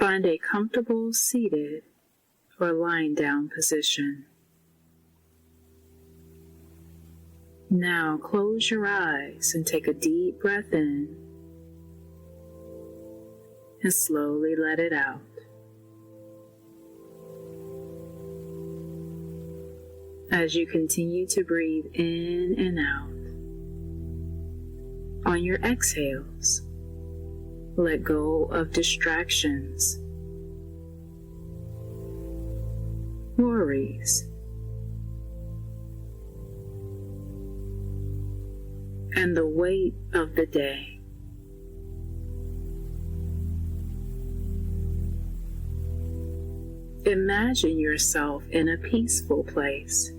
Find a comfortable seated or lying down position. Now close your eyes and take a deep breath in and slowly let it out. As you continue to breathe in and out, on your exhales, let go of distractions, worries, and the weight of the day. Imagine yourself in a peaceful place,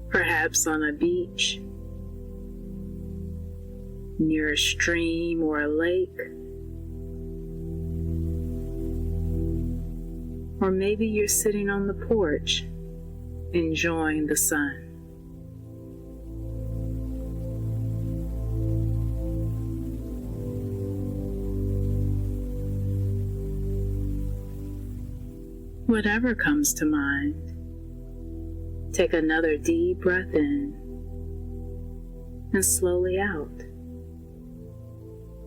perhaps on a beach, near a stream or a lake, or maybe you're sitting on the porch enjoying the sun. Whatever comes to mind, take another deep breath in and slowly out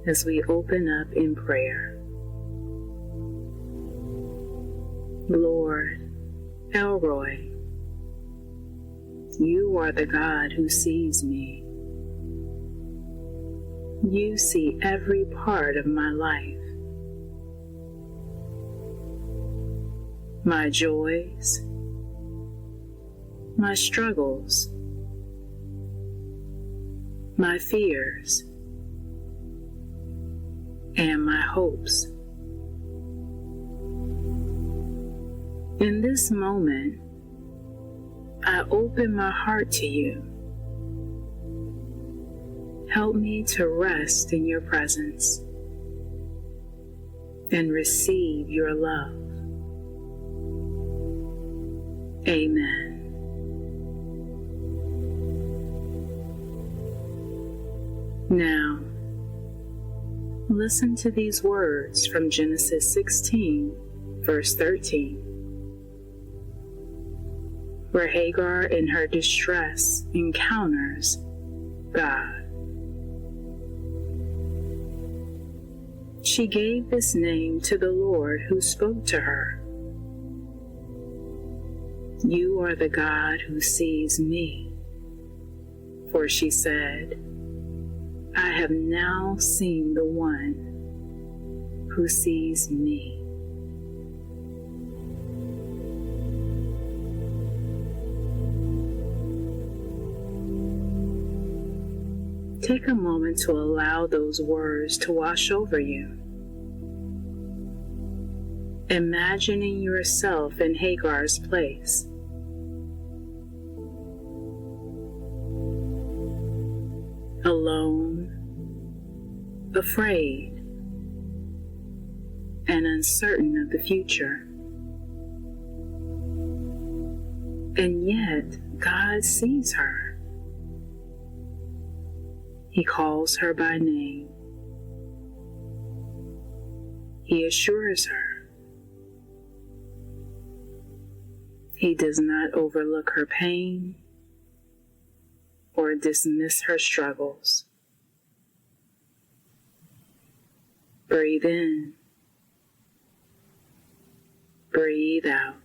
as we open up in prayer. Lord Elroy, you are the God who sees me. You see every part of my life, my joys, my struggles, my fears, and my hopes. In this moment, I open my heart to you. Help me to rest in your presence and receive your love. Amen. Now, listen to these words from Genesis 16, verse 13, where Hagar in her distress encounters God. She gave this name to the Lord who spoke to her. You are the God who sees me. For she said, I have now seen the one who sees me. Take a moment to allow those words to wash over you. Imagining yourself in Hagar's place. Alone, afraid, and uncertain of the future. And yet, God sees her. He calls her by name. He assures her. He does not overlook her pain or dismiss her struggles. Breathe in. Breathe out.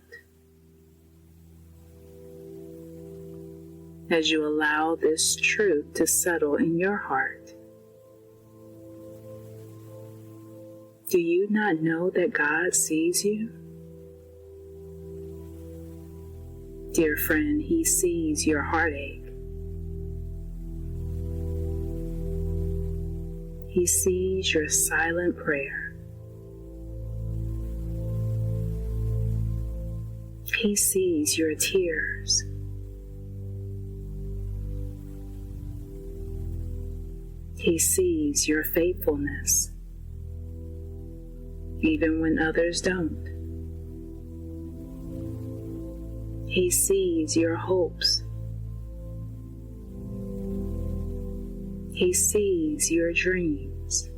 As you allow this truth to settle in your heart. Do you not know that God sees you? Dear friend, He sees your heartache. He sees your silent prayer. He sees your tears. He sees your faithfulness, even when others don't. He sees your hopes. He sees your dreams.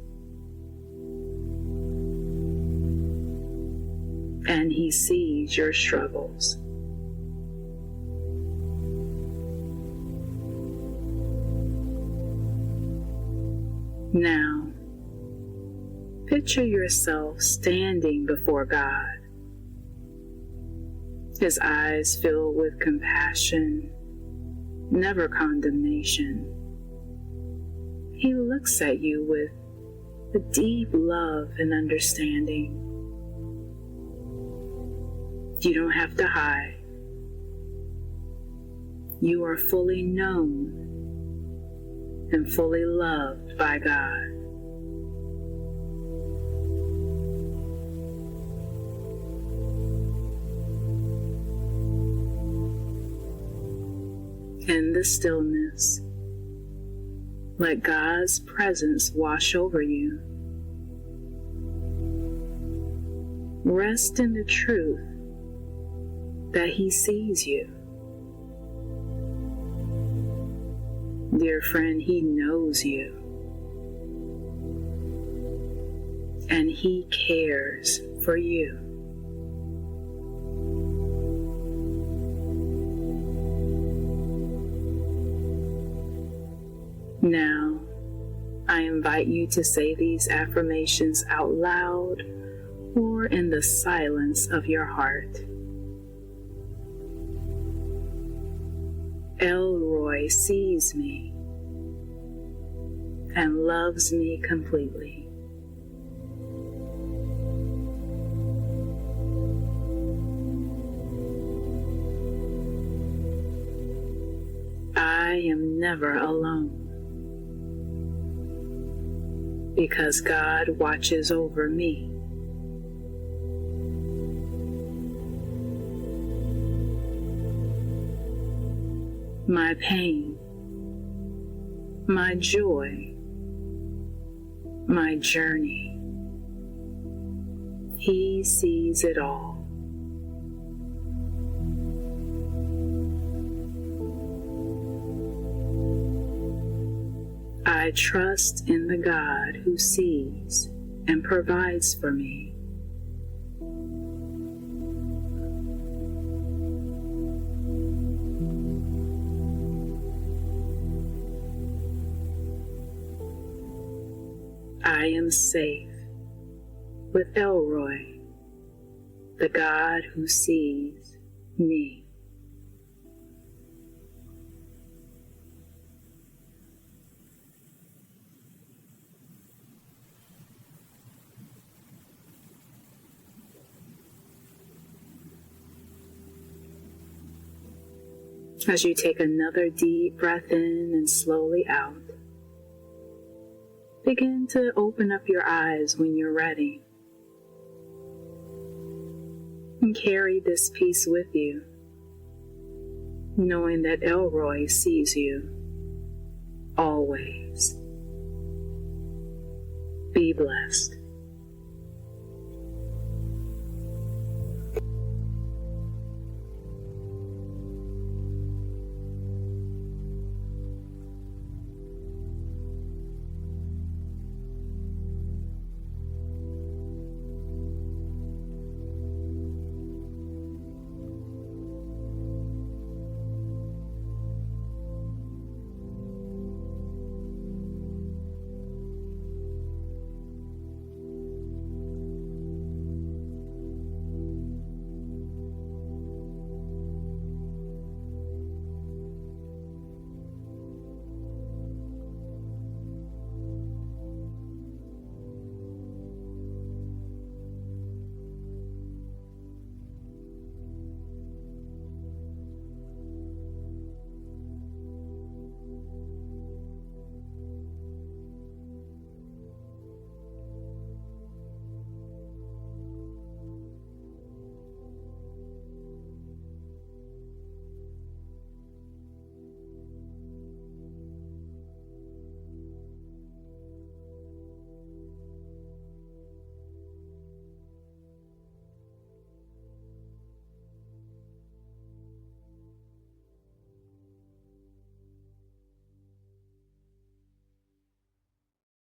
and He sees your struggles. Now, picture yourself standing before God, His eyes filled with compassion, never condemnation. He looks at you with a deep love and understanding. You don't have to hide. You are fully known and fully loved by God. In the stillness, let God's presence wash over you. Rest in the truth that He sees you. Dear friend, He knows you, and He cares for you. Now, I invite you to say these affirmations out loud or in the silence of your heart. Elroy sees me and loves me completely. I am never alone, because God watches over me. My pain, my joy, my journey, He sees it all. I trust in the God who sees and provides for me. I am safe with Elroy, the God who sees me. As you take another deep breath in and slowly out, begin to open up your eyes when you're ready. And carry this peace with you, knowing that Elroy sees you always. Be blessed.